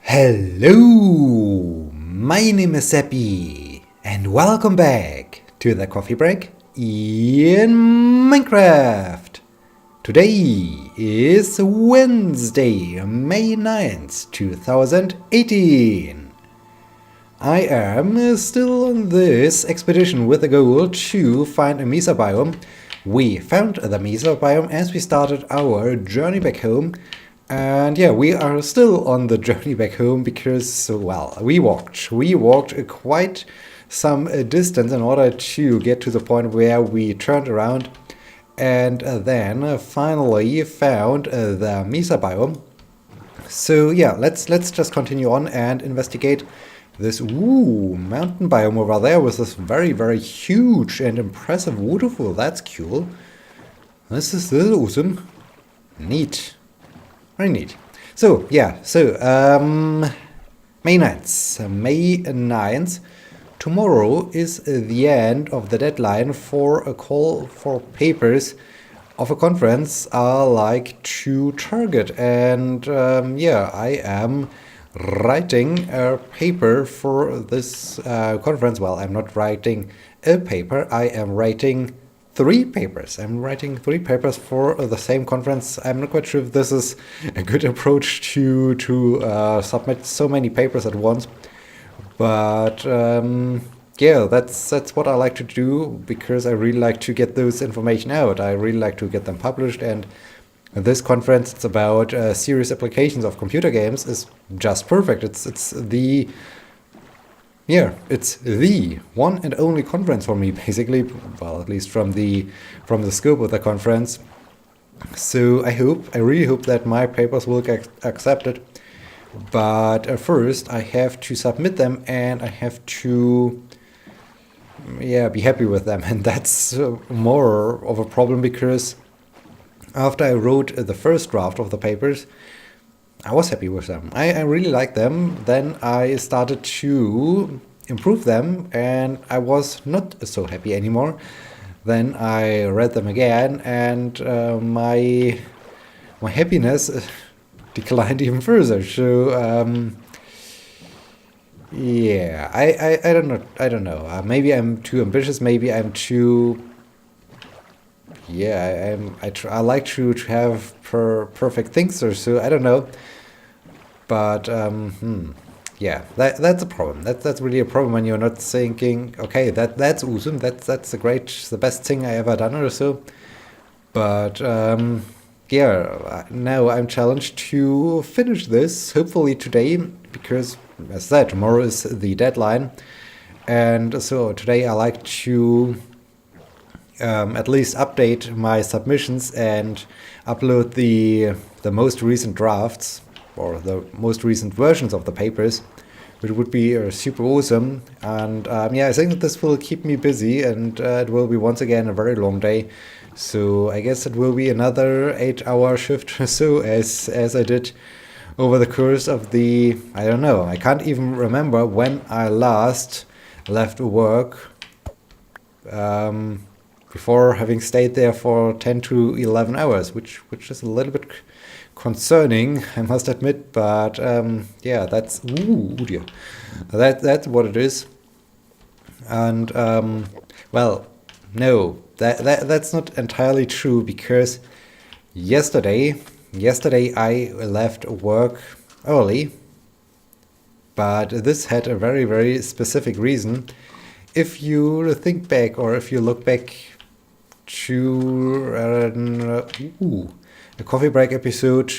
Hello, my name is Sebbi, and welcome back to the coffee break in Minecraft. Today is Wednesday, May 9th, 2018. I am still on this expedition with the goal to find a mesa biome. We found the mesa biome as we started our journey back home. And yeah, we are still on the journey back home because, well, we walked quite some distance in order to get to the point where we turned around and then finally found the mesa biome. So yeah, let's just continue on and investigate this mountain biome over there with this very huge and impressive waterfall. That's cool. This is awesome. Neat. Very neat. So, yeah, May 9th. Tomorrow is the end of the deadline for a call for papers of a conference I like to target. And yeah, I am writing a paper for this conference. Well, I'm not writing a paper, I am writing three papers. I'm writing three papers for the same conference. I'm not quite sure if this is a good approach to submit so many papers at once, but yeah, that's what I like to do because I really like to get those information out. I really like to get them published, and this conference, it's about serious applications of computer games, is just perfect. It's the one and only conference for me, basically. Well, at least from the scope of the conference. So I really hope that my papers will get accepted. But first, I have to submit them, and I have to, be happy with them. And that's more of a problem because after I wrote the first draft of the papers, I was happy with them. I really liked them. Then I started to improve them, and I was not so happy anymore. Then I read them again, and my happiness declined even further. So yeah, I don't know. Maybe I'm too ambitious. Maybe I'm too. Yeah, I like to have perfect things or so. I don't know. But yeah, that's a problem. That's really a problem when you're not thinking, okay, that's awesome. That's the best thing I ever done or so. But yeah, now I'm challenged to finish this hopefully today because, as I said, tomorrow is the deadline, and so today I like to at least update my submissions and upload the most recent drafts or the most recent versions of the papers, which would be super awesome. And yeah, I think that this will keep me busy, and it will be once again a very long day. So I guess it will be another 8-hour shift or so, as I did over the course of the, I don't know, I can't even remember when I last left work before having stayed there for 10 to 11 hours, which is a little bit concerning, I must admit. But yeah, that's dear. That's what it is. And well, no, that's not entirely true, because yesterday I left work early, but this had a very specific reason. If you think back, or if you look back to a coffee break episode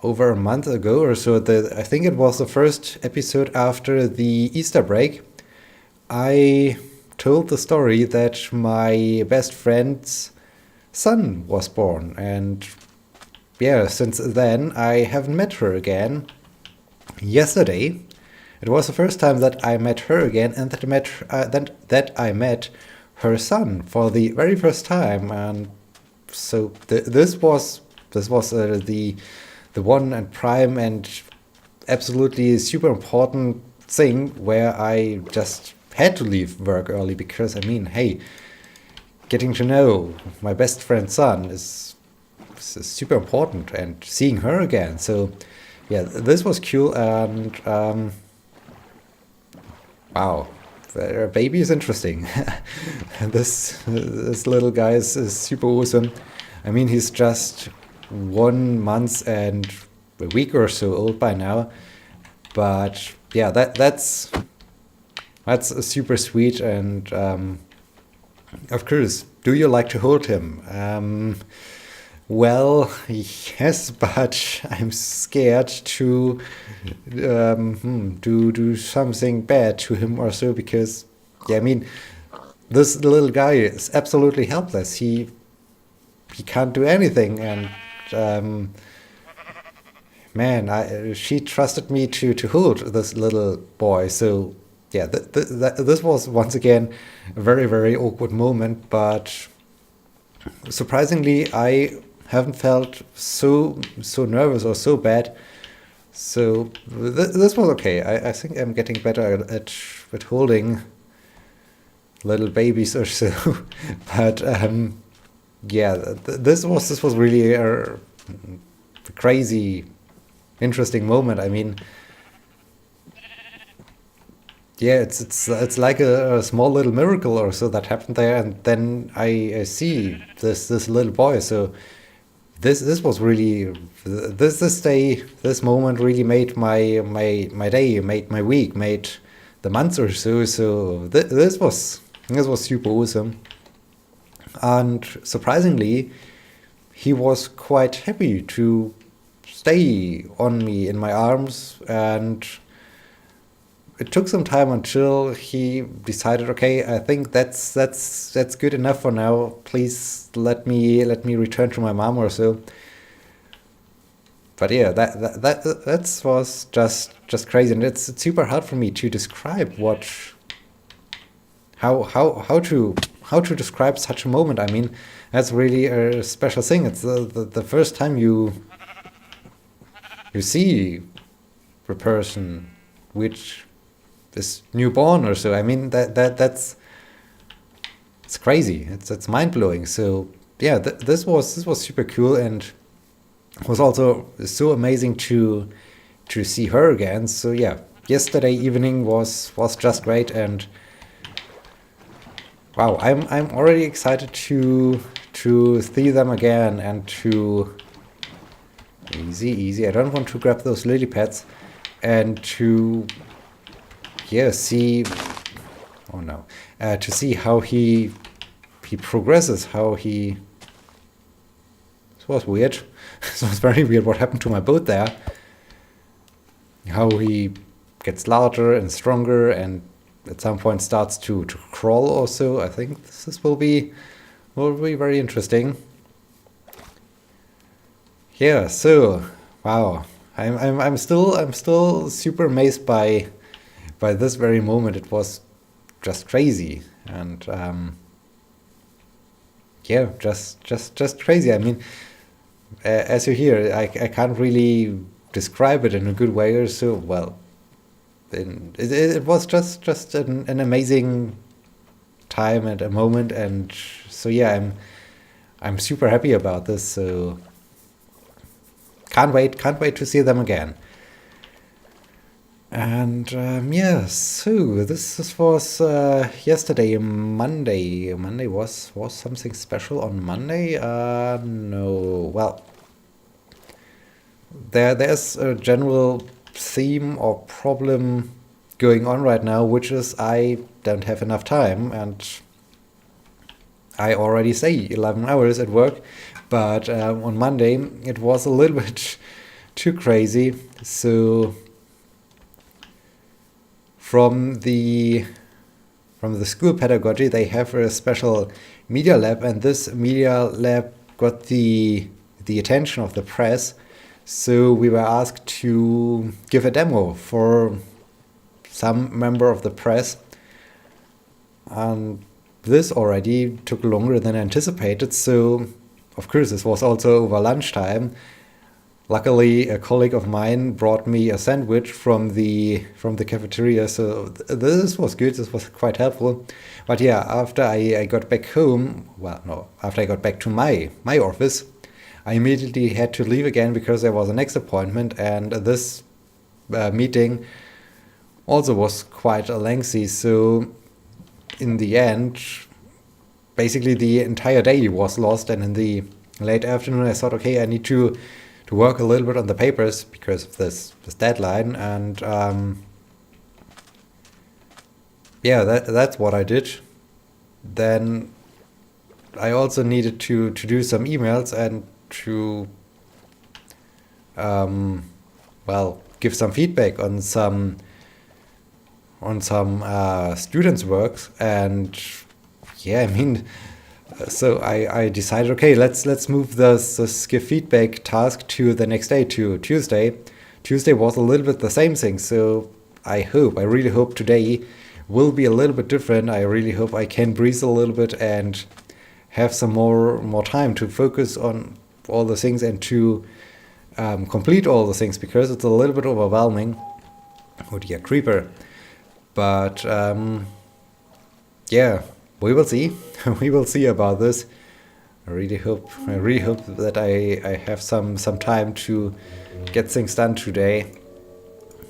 over a month ago or so, I think it was the first episode after the Easter break, I told the story that my best friend's son was born, and yeah, since then I haven't met her again. Yesterday it was the first time that I met her again, and that I met her son for the very first time. And so this was the one and prime and absolutely super important thing where I just had to leave work early, because I mean, hey, getting to know my best friend's son is super important, and seeing her again. So yeah, this was cool, and wow, the baby is interesting. This little guy is super awesome. I mean, he's just 1 month and a week or so old by now, but yeah, that's super sweet. And of course, do you like to hold him? Well, yes, but I'm scared to do something bad to him or so, because yeah, I mean, this little guy is absolutely helpless. He can't do anything, and um, man, she trusted me to hold this little boy. So yeah, this was once again a very very awkward moment, but surprisingly, I haven't felt so nervous or so bad. So this was okay. I think I'm getting better at holding little babies or so. But yeah, this was really a crazy, interesting moment. I mean, yeah, it's like a small little miracle or so that happened there, and then I see this little boy. So this was really this day, this moment really made my day, made my week, made the months or so. So this was super awesome, and surprisingly, he was quite happy to stay on me in my arms. And it took some time until he decided, okay, I think that's good enough for now. Please let me return to my mom or so. But yeah, that was just crazy, and it's super hard for me to describe how to describe such a moment. I mean, that's really a special thing. It's the first time you see a person which is newborn or so. I mean, that's it's crazy. It's mind blowing. So yeah, this was super cool, and was also so amazing to see her again. So yeah, yesterday evening was just great, and wow, I'm already excited to see them again, and to easy. I don't want to grab those lily pads, and to yeah see, oh no, to see how he progresses, how he, this was weird. This was very weird what happened to my boat there. How he gets larger and stronger, and at some point starts to crawl also. I think this will be very interesting. Yeah, so wow. I'm still super amazed by this very moment. It was just crazy. And yeah, just crazy. I mean, as you hear, I can't really describe it in a good way or so. Well, it was just an amazing time and a moment. And so yeah, I'm super happy about this. So can't wait to see them again. And yeah, so this was yesterday, Monday. Monday was something special on Monday. No, well, there's a general theme or problem going on right now, which is I don't have enough time, and I already say 11 hours at work, but on Monday it was a little bit too crazy. So from the school pedagogy, they have a special media lab, and this media lab got the attention of the press. So we were asked to give a demo for some member of the press, and this already took longer than anticipated. So of course this was also over lunchtime. Luckily, a colleague of mine brought me a sandwich from the cafeteria, so this was good. This was quite helpful. But yeah, after I got back home, well, no, after I got back to my office, I immediately had to leave again because there was a next appointment, and this meeting also was quite lengthy. So in the end, basically the entire day was lost, and in the late afternoon I thought, okay, I need to work a little bit on the papers because of this deadline, and yeah, that's what I did. Then I also needed to do some emails and to give some feedback on some students' works. And yeah, I mean, so I decided, okay, let's move this give feedback task to the next day, to Tuesday. Tuesday was a little bit the same thing, so I really hope today will be a little bit different. I really hope I can breathe a little bit and have some more time to focus on all the things and to complete all the things, because it's a little bit overwhelming. Oh dear, creeper. But yeah, we will see. We will see about this. I really hope that I have some time to get things done today.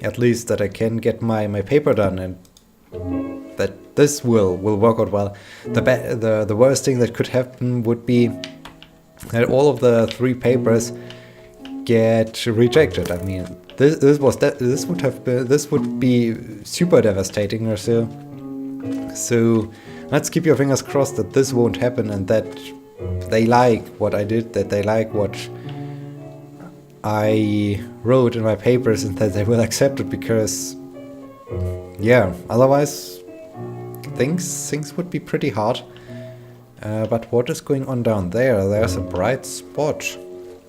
At least that I can get my paper done, and that this will work out well. The worst thing that could happen would be that all of the 3 papers get rejected. I mean, this would be super devastating or so. So let's keep your fingers crossed that this won't happen, and that they like what I did, that they like what I wrote in my papers, and that they will accept it, because yeah, otherwise things would be pretty hard. But what is going on down there? There's a bright spot.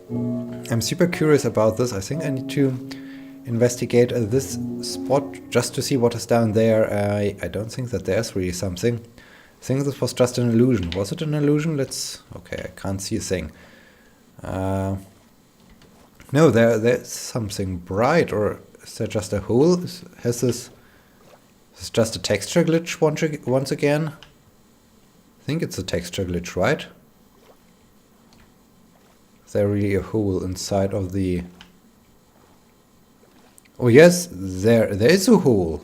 I'm super curious about this. I think I need to investigate this spot just to see what is down there. I don't think that there's really something. I think this was just an illusion. Was it an illusion? Okay, I can't see a thing. No, there's something bright, or is there just a hole? Has this just a texture glitch once again? I think it's a texture glitch, right? Is there really a hole inside of the... Oh yes, there is a hole.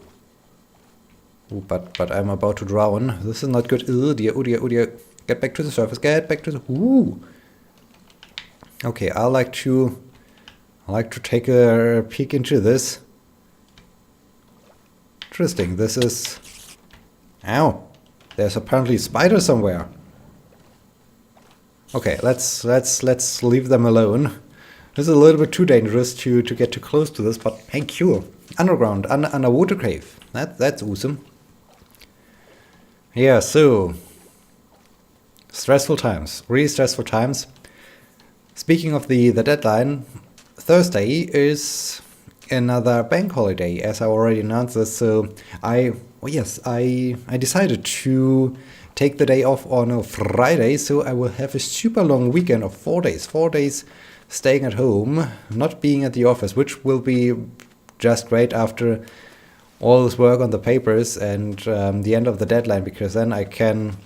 Ooh, but I'm about to drown. This is not good. Oh dear, oh dear, oh dear. Get back to the surface. Get back to the... Ooh. Okay, I like to take a peek into this. Interesting. This is... Ow. There's apparently a spider somewhere. Okay, let's leave them alone. This is a little bit too dangerous to get too close to this, but hey, cool. Underground, underwater cave. That's awesome. Yeah, so stressful times, really stressful times. Speaking of the deadline, Thursday is another bank holiday, as I already announced this. So I decided to take the day off on a Friday, so I will have a super long weekend of 4 days. 4 days staying at home, not being at the office, which will be just great after all this work on the papers and the end of the deadline, because then I can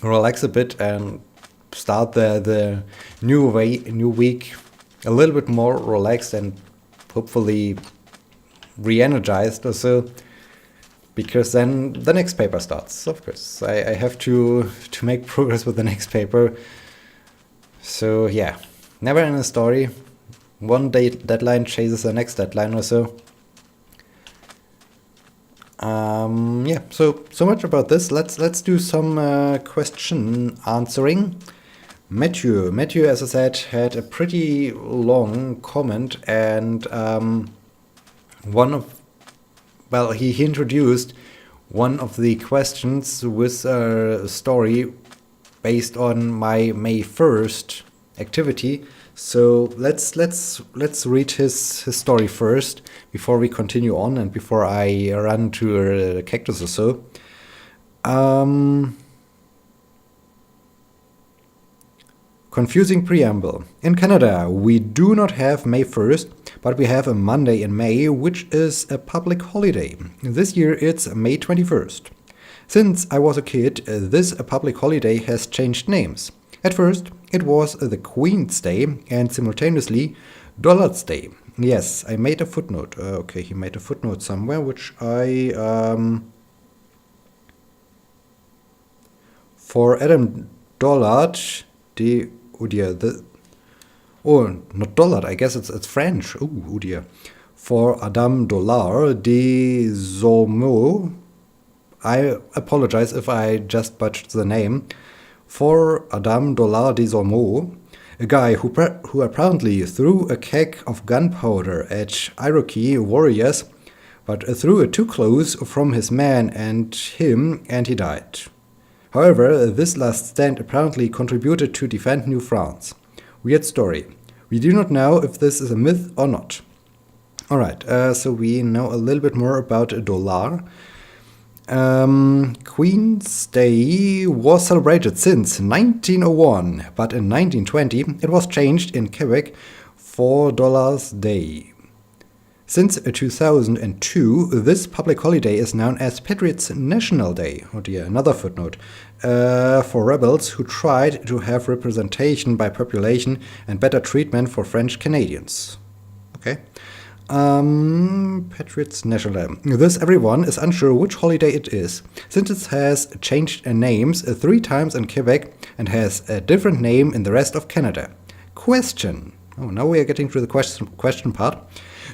relax a bit and start the new week a little bit more relaxed and hopefully re-energized or so. Because then the next paper starts, of course. I have to make progress with the next paper. So yeah, never in a story. One day deadline chases the next deadline or so. Yeah, so much about this. Let's do some question answering. Matthew, as I said, had a pretty long comment, and he introduced one of the questions with a story based on my May 1st activity. So let's read his story first before we continue on and before I run to a cactus or so. Confusing preamble. In Canada, we do not have May 1st, but we have a Monday in May, which is a public holiday. This year it's May 21st. Since I was a kid, this public holiday has changed names. At first, it was the Queen's Day and simultaneously Dollard's Day. Yes, I made a footnote. Okay, he made a footnote somewhere, which I... for Adam Dollard, oh dear, not Dollard, I guess it's French. Oh dear. For Adam Dollard des Ormeaux, I apologize if I just butchered the name. For Adam Dollard des Ormeaux, a guy who apparently threw a keg of gunpowder at Iroquois warriors, but threw it too close from his man and him, and he died. However, this last stand apparently contributed to defend New France. Weird story. We do not know if this is a myth or not. Alright, so we know a little bit more about Dollard. Queen's Day was celebrated since 1901, but in 1920 it was changed in Quebec for Dollar's Day. Since 2002, this public holiday is known as Patriots' National Day. Oh dear, another footnote. For rebels who tried to have representation by population and better treatment for French Canadians. Okay. Patriots' National Day. This everyone is unsure which holiday it is, since it has changed names 3 times in Quebec and has a different name in the rest of Canada. Question. Oh, now we are getting to the question part.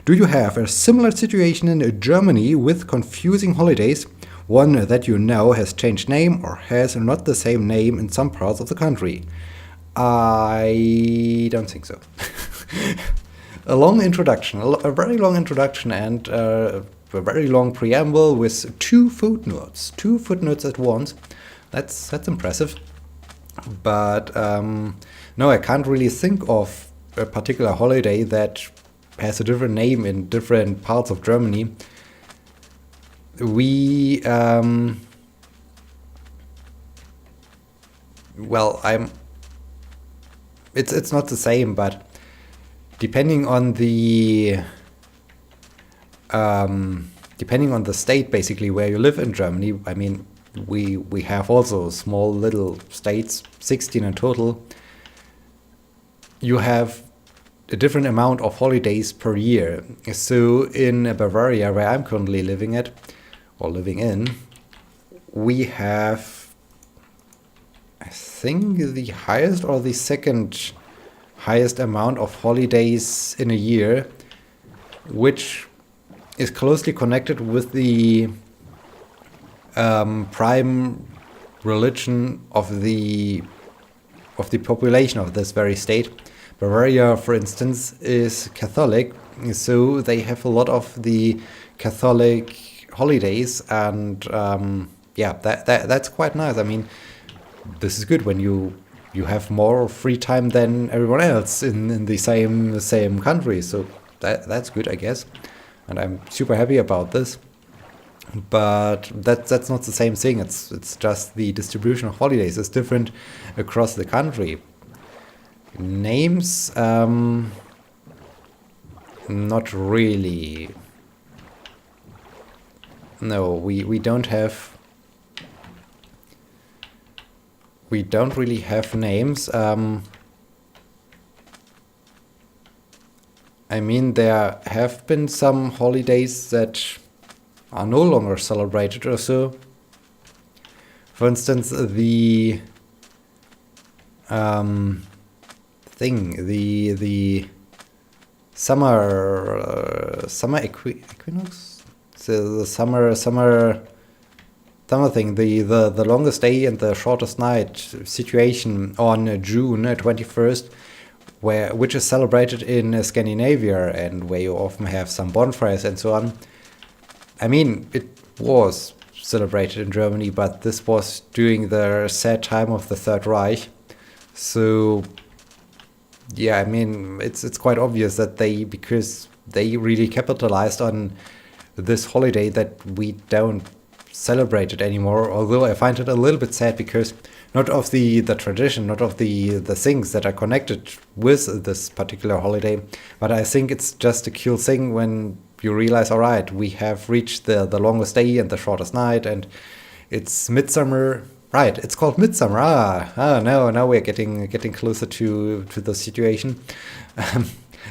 Do you have a similar situation in Germany with confusing holidays? One that you know has changed name or has not the same name in some parts of the country? I don't think so. A long introduction, a very long introduction, and a very long preamble with 2 footnotes. 2 footnotes at once. That's impressive. But no, I can't really think of a particular holiday that has a different name in different parts of Germany. We it's not the same, but depending on the state basically where you live in Germany, I mean we have also small little states, 16 in total. You have a different amount of holidays per year. So in Bavaria, where I'm currently living in, we have, I think, the highest or the second highest amount of holidays in a year, which is closely connected with the prime religion of the population of this very state. Bavaria, for instance, is Catholic, so they have a lot of the Catholic holidays, and that's quite nice. I mean, this is good when you have more free time than everyone else in the same country. So that's good, I guess, and I'm super happy about this. But that's not the same thing. It's just the distribution of holidays is different across the country. Names, not really. No, we don't really have names. I mean, there have been some holidays that are no longer celebrated or so. For instance, the summer equinox, so the summer thing, the longest day and the shortest night situation on June 21st, which is celebrated in Scandinavia and where you often have some bonfires and so on. I mean, it was celebrated in Germany, but this was during the sad time of the Third Reich. So yeah, I mean, it's quite obvious that because they really capitalized on this holiday, that we don't celebrate it anymore. Although I find it a little bit sad, because not of the tradition, not of the things that are connected with this particular holiday, but I think it's just a cool thing when you realize, all right, we have reached the longest day and the shortest night, and it's midsummer Right, it's called Midsummer. Now we're getting closer to the situation.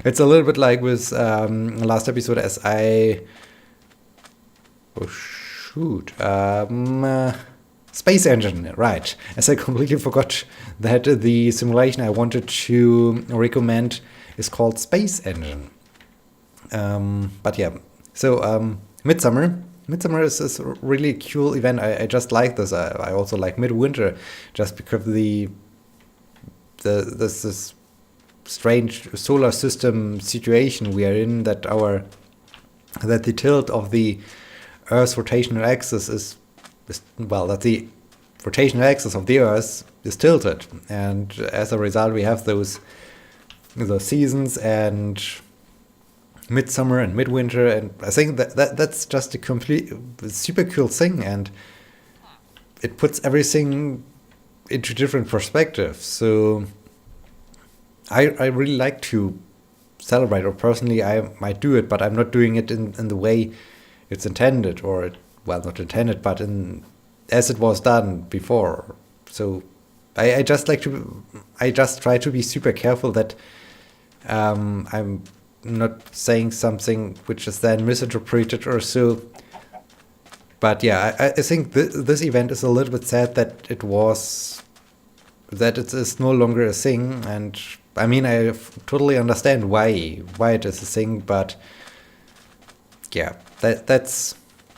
It's a little bit like with last episode, as I Space Engine, right? As I completely forgot that the simulation I wanted to recommend is called Space Engine. But yeah, so Midsummer. Midsummer is a really cool event. I just like this. I also like Midwinter, just because this strange solar system situation we are in, that the tilt of the Earth's rotational axis is that the rotational axis of the Earth is tilted, and as a result we have those seasons and midsummer and midwinter, and I think that's just a complete super cool thing, and it puts everything into different perspectives. So I really like to celebrate, or personally I might do it, but I'm not doing it in the way it's intended, or not intended, but as it was done before. So I just try to be super careful that I'm not saying something which is then misinterpreted or so. But yeah, I think this event is a little bit sad that it is no longer a thing, and I mean I totally understand why it is a thing, but yeah, that's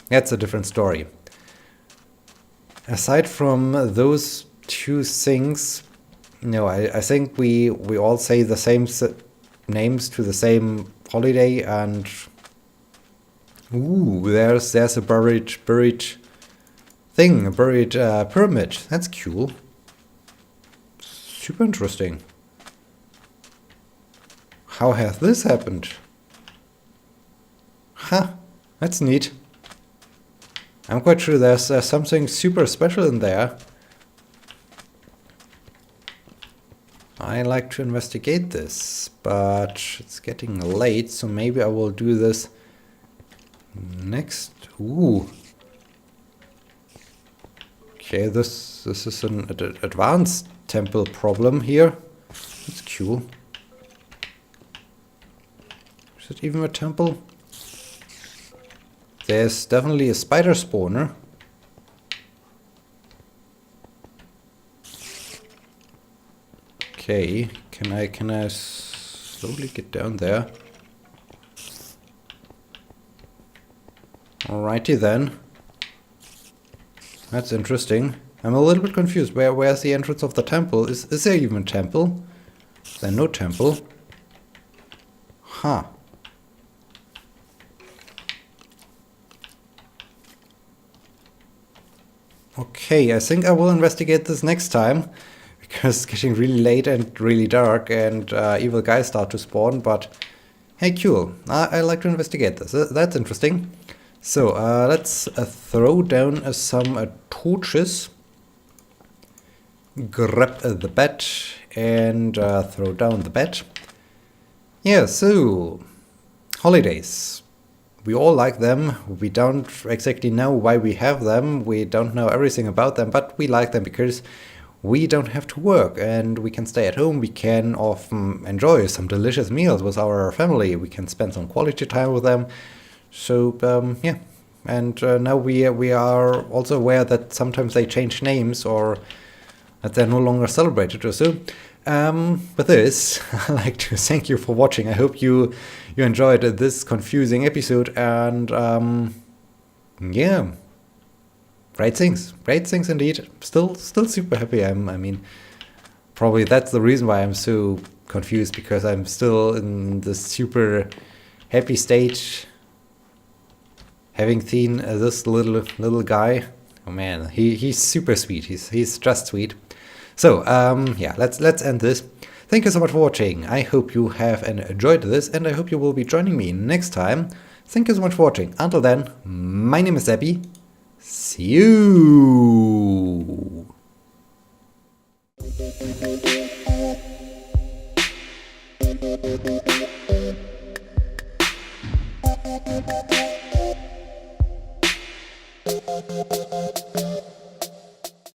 a different story. Aside from those two things, I think we all say the same names to the same holiday, and there's a buried thing, a buried pyramid. That's cool. Super interesting. How has this happened? Huh, that's neat. I'm quite sure there's something super special in there. I like to investigate this, but it's getting late, so maybe I will do this next. Okay, this is an advanced temple problem here. It's cool. Is it even a temple? There's definitely a spider spawner. Okay, can I slowly get down there? Alrighty then. That's interesting. I'm a little bit confused. Where's the entrance of the temple? Is there even a temple? Is there no temple? Huh. Okay, I think I will investigate this next time, because it's getting really late and really dark, and evil guys start to spawn, but hey, cool. I like to investigate this. That's interesting. So, let's throw down some torches, grab the bed, and throw down the bed. Yeah, so, holidays. We all like them. We don't exactly know why we have them. We don't know everything about them, but we like them because we don't have to work and we can stay at home. We can often enjoy some delicious meals with our family. We can spend some quality time with them. So, yeah. And now we are also aware that sometimes they change names, or that they're no longer celebrated or so. With this, I'd like to thank you for watching. I hope you enjoyed this confusing episode, and yeah, great things indeed. Still super happy. I mean, probably that's the reason why I'm so confused, because I'm still in this super happy state, having seen this little guy. Oh man, he's super sweet. He's just sweet. So, yeah, let's end this. Thank you so much for watching. I hope you have enjoyed this, and I hope you will be joining me next time. Thank you so much for watching. Until then, my name is Sebbi. See you!